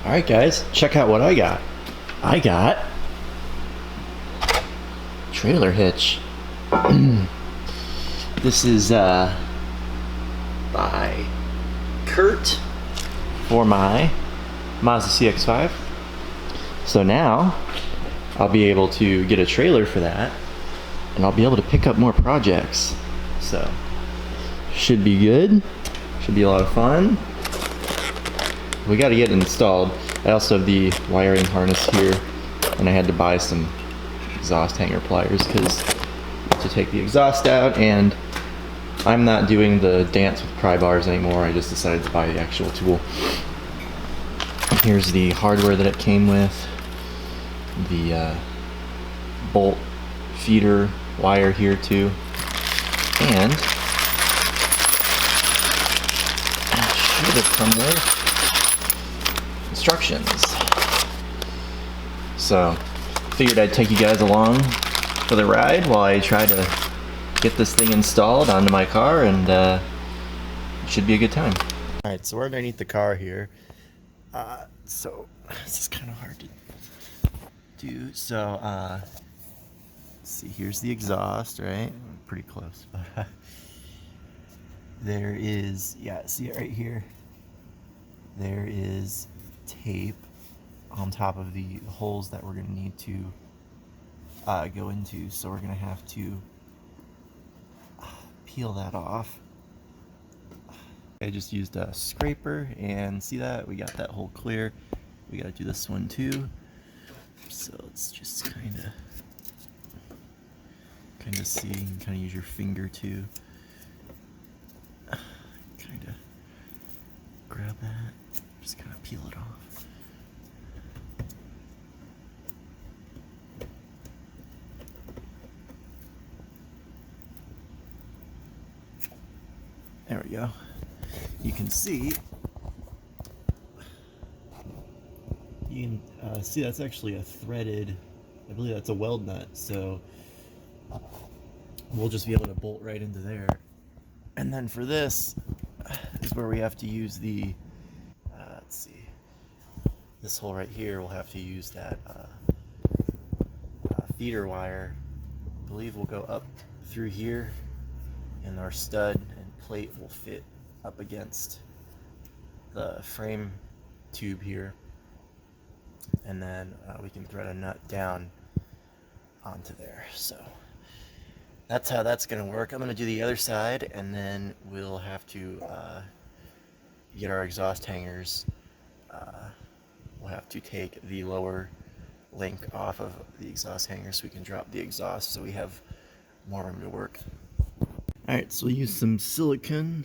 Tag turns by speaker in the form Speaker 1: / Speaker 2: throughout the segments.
Speaker 1: Alright guys, check out what I got. I got trailer hitch. This is by Curt for my Mazda CX-5. So now I'll be able to get a trailer for that, and I'll be able to pick up more projects. So should be good. Should be a lot of fun. We got to get it installed. I also have the wiring harness here, and I had to buy some exhaust hanger pliers because to take the exhaust out, and I'm not doing the dance with pry bars anymore. I just decided to buy the actual tool. Here's the hardware that it came with. The bolt feeder wire here too, and should have come with instructions. So figured I'd take you guys along for the ride while I try to get this thing installed onto my car, and it should be a good time. Alright, so we're underneath the car here. So this is kind of hard to do. So let's see, here's the exhaust, right? Pretty close. There is, yeah, see it right here? There is tape on top of the holes that we're going to need to go into, so we're going to have to peel that off. I just used a scraper, and see that? We got that hole clear. We got to do this one too. So let's just kind of see, and kind of use your finger to kind of grab that, just kind of peel it off. There we go. You can see, see that's actually a threaded, I believe that's a weld nut, so we'll just be able to bolt right into there. And then for this is where we have to use the, let's see, this hole right here, we'll have to use that feeder wire. I believe we'll go up through here, and our stud and plate will fit up against the frame tube here, and then we can thread a nut down onto there. So that's how that's going to work. I'm going to do the other side, and then we'll have to get our exhaust hangers. We'll have to take the lower link off of the exhaust hanger so we can drop the exhaust, so we have more room to work. Alright, so we'll use some silicone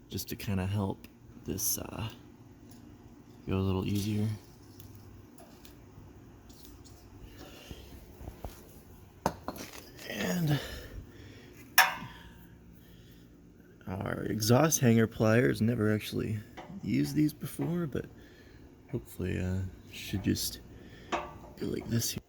Speaker 1: just to kind of help this go a little easier. And our exhaust hanger pliers, never actually used these before, but hopefully should just go like this here.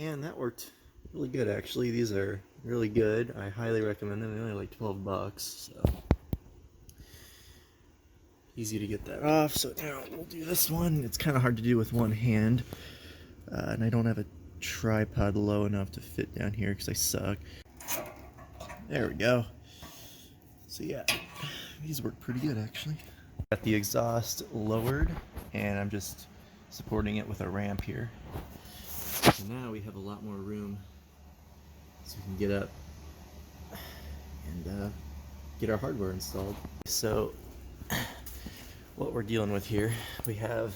Speaker 1: And that worked really good, actually. These are really good. I highly recommend them. They're only like 12 bucks, so easy to get that off. So now we'll do this one. It's kind of hard to do with one hand, and I don't have a tripod low enough to fit down here because I suck. There we go. So yeah, these work pretty good, actually. Got the exhaust lowered, and I'm just supporting it with a ramp here. So now we have a lot more room, so we can get up and get our hardware installed. So what we're dealing with here, we have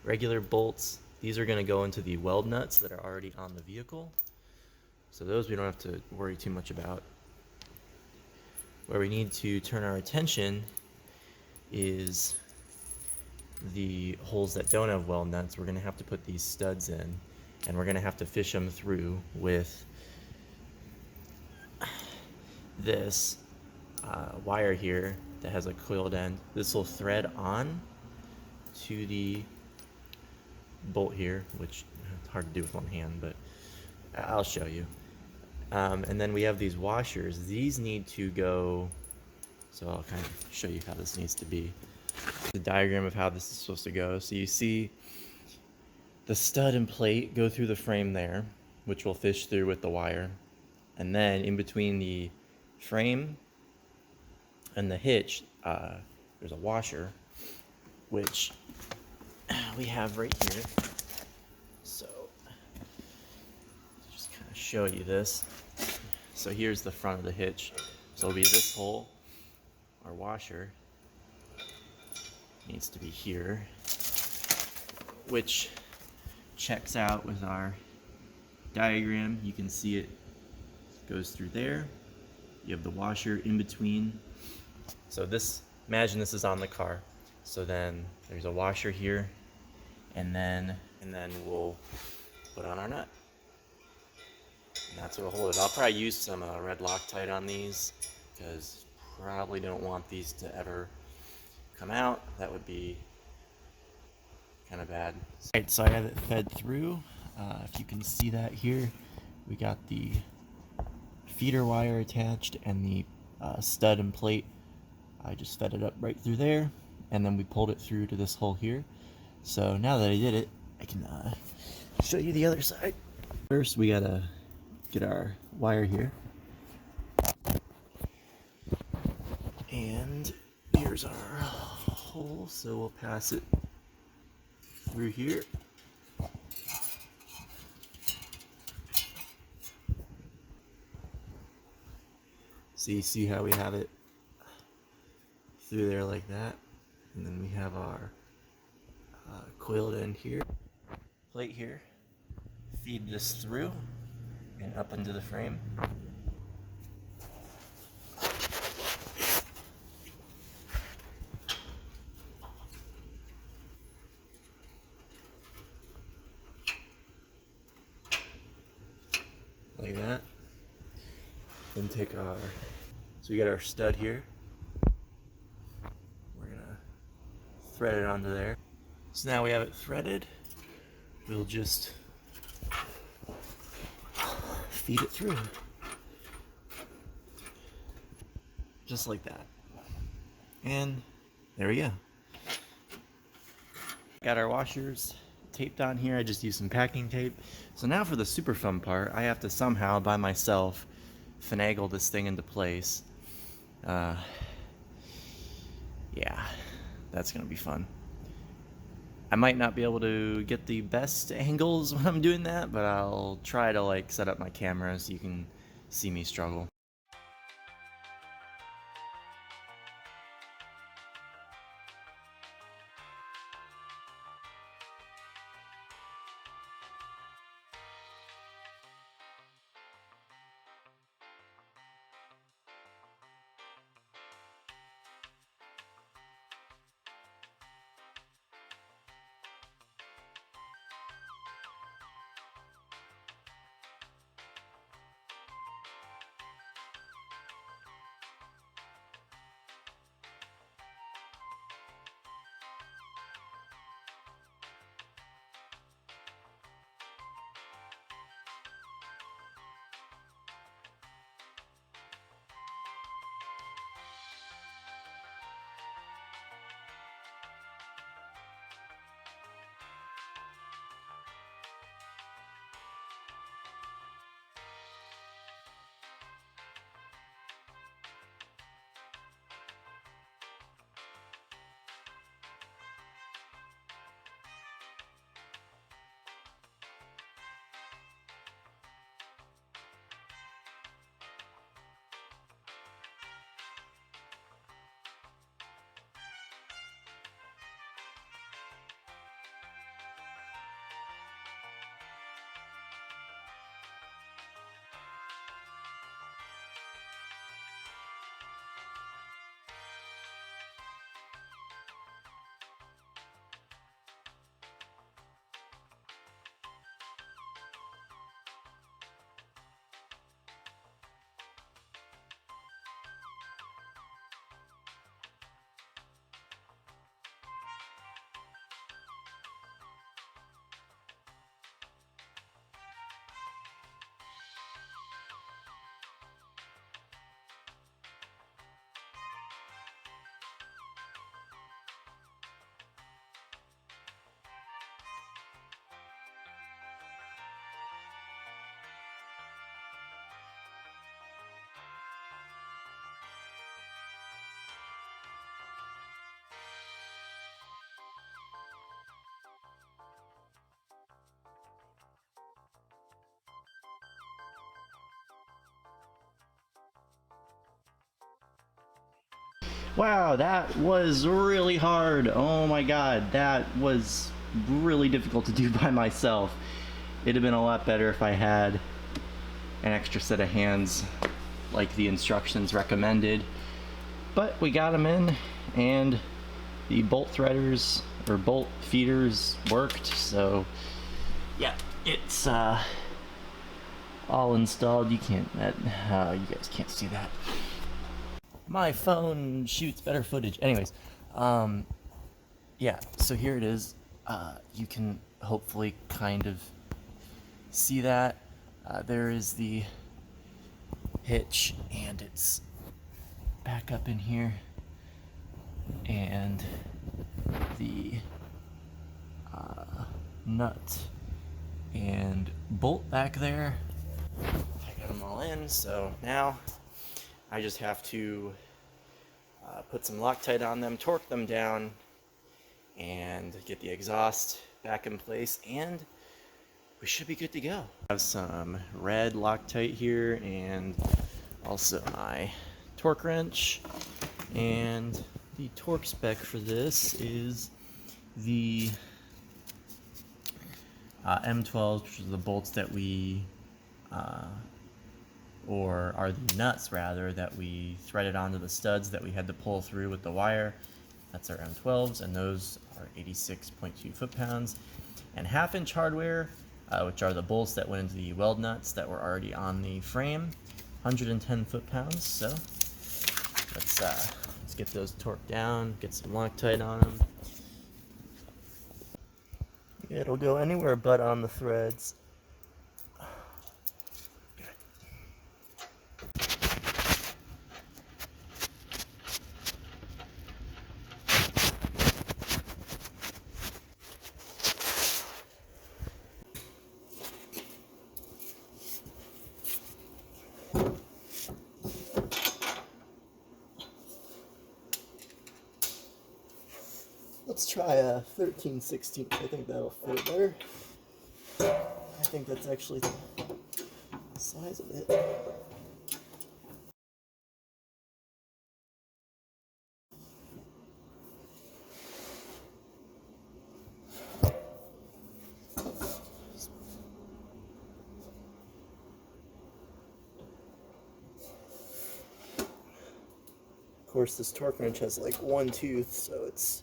Speaker 1: regular bolts. These are going to go into the weld nuts that are already on the vehicle, so those we don't have to worry too much about. Where we need to turn our attention is the holes that don't have weld nuts. We're going to have to put these studs in, and we're going to have to fish them through with this wire here that has a coiled end. This will thread on to the bolt here, which it's hard to do with one hand, but I'll show you. And then we have these washers. These need to go, so I'll kind of show you how this needs to be. The diagram of how this is supposed to go. So you see the stud and plate go through the frame there, which will fish through with the wire. And then in between the frame and the hitch, there's a washer, which we have right here. So just kind of show you this. So here's the front of the hitch. So it'll be this hole. Our washer needs to be here, which checks out with our diagram. You can see it goes through there. You have the washer in between. So this, imagine this is on the car. So then there's a washer here, and then we'll put on our nut. And that's what'll hold it. I'll probably use some red Loctite on these, because probably don't want these to ever come out. That would be kind of bad. Alright, so I have it fed through. If you can see that here, we got the feeder wire attached and the stud and plate. I just fed it up right through there, and then we pulled it through to this hole here. So now that I did it, I can show you the other side. First, we gotta get our wire here. And here's our hole, so we'll pass it through here. So you see how we have it through there like that. And then we have our coiled end here, plate here. Feed this through and up into the frame. Like that. Then take our, so we got our stud here. We're gonna thread it onto there. So now we have it threaded. We'll just feed it through. Just like that. And there we go. Got our washers taped on here. I just used some packing tape. So now for the super fun part, I have to somehow by myself finagle this thing into place. Yeah, that's gonna be fun. I might not be able to get the best angles when I'm doing that, but I'll try to like set up my camera so you can see me struggle. Wow, that was really hard. Oh my god, that was really difficult to do by myself. It'd have been a lot better if I had an extra set of hands like the instructions recommended. But we got them in, and the bolt threaders or bolt feeders worked, so yeah, it's all installed. You can't, you guys can't see that. My phone shoots better footage. Anyways, yeah, so here it is. You can hopefully kind of see that. There is the hitch, and it's back up in here, and the nut and bolt back there. I got them all in, so now I just have to put some Loctite on them, torque them down, and get the exhaust back in place, and we should be good to go. I have some red Loctite here, and also my torque wrench, and the torque spec for this is the M12s, which are the bolts that we or are the nuts rather, that we threaded onto the studs that we had to pull through with the wire. That's our M12s, and those are 86.2 foot-pounds. And half-inch hardware, which are the bolts that went into the weld nuts that were already on the frame, 110 foot-pounds. So let's get those torqued down, get some Loctite on them. It'll go anywhere but on the threads. Let's try a 13/16. I think that'll fit better. I think that's actually the size of it. Of course, this torque wrench has like one tooth, so it's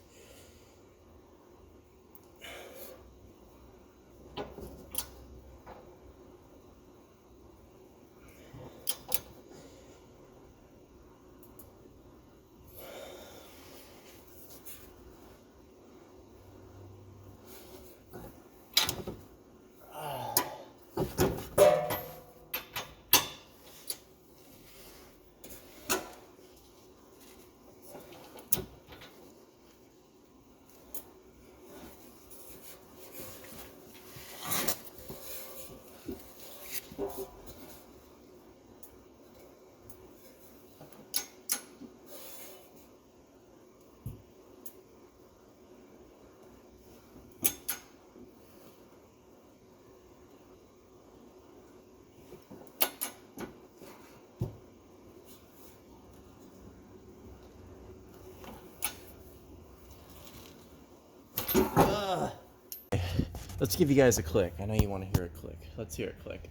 Speaker 1: let's give you guys a click. I know you want to hear a click. Let's hear a click.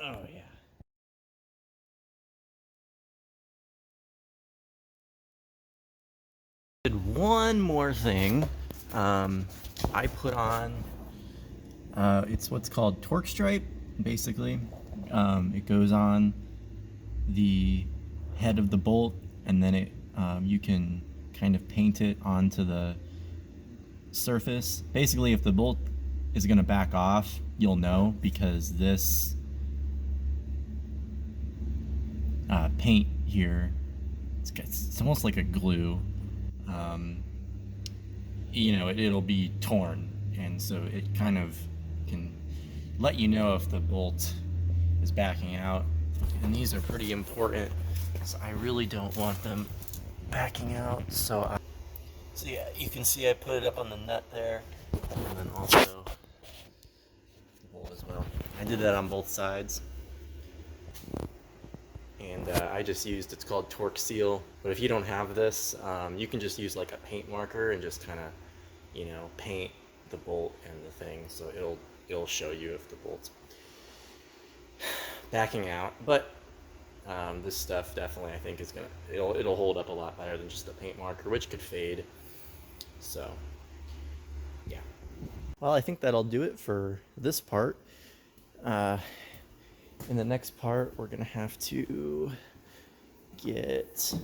Speaker 1: Oh, yeah. Did one more thing. I put on, it's what's called torque stripe, basically. It goes on the head of the bolt, and then it you can kind of paint it onto the surface. Basically, if the bolt is going to back off, you'll know, because this paint here, it's almost like a glue. You know, it'll be torn, and so it kind of can let you know if the bolt is backing out. And these are pretty important, so I really don't want them backing out. So yeah, you can see I put it up on the nut there, and then also the bolt as well. I did that on both sides. and I just used, it's called Torque Seal, but if you don't have this, you can just use like a paint marker and just kind of, you know, paint the bolt and the thing, so it'll show you if the bolt's backing out. But this stuff definitely, I think, is gonna, it'll hold up a lot better than just a paint marker, which could fade. So yeah, well, I think that'll do it for this part. In the next part, we're gonna have to get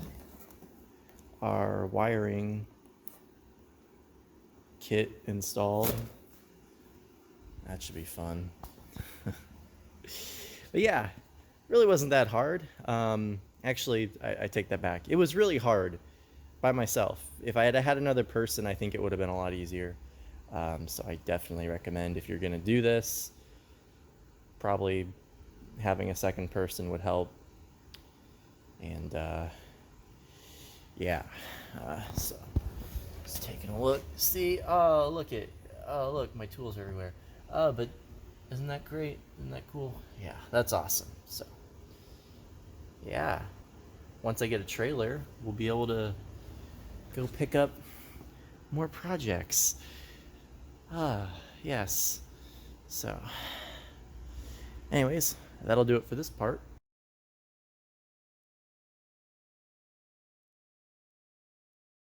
Speaker 1: our wiring kit installed. That should be fun. But yeah, really wasn't that hard. Actually, I take that back. It was really hard by myself. If I had had another person, I think it would have been a lot easier. So I definitely recommend, if you're gonna do this, probably having a second person would help. And yeah, so just taking a look, see, oh look, my tools are everywhere. But isn't that great? Isn't that cool? Yeah, that's awesome. So yeah, once I get a trailer, we'll be able to go pick up more projects. Yes. So anyways, that'll do it for this part.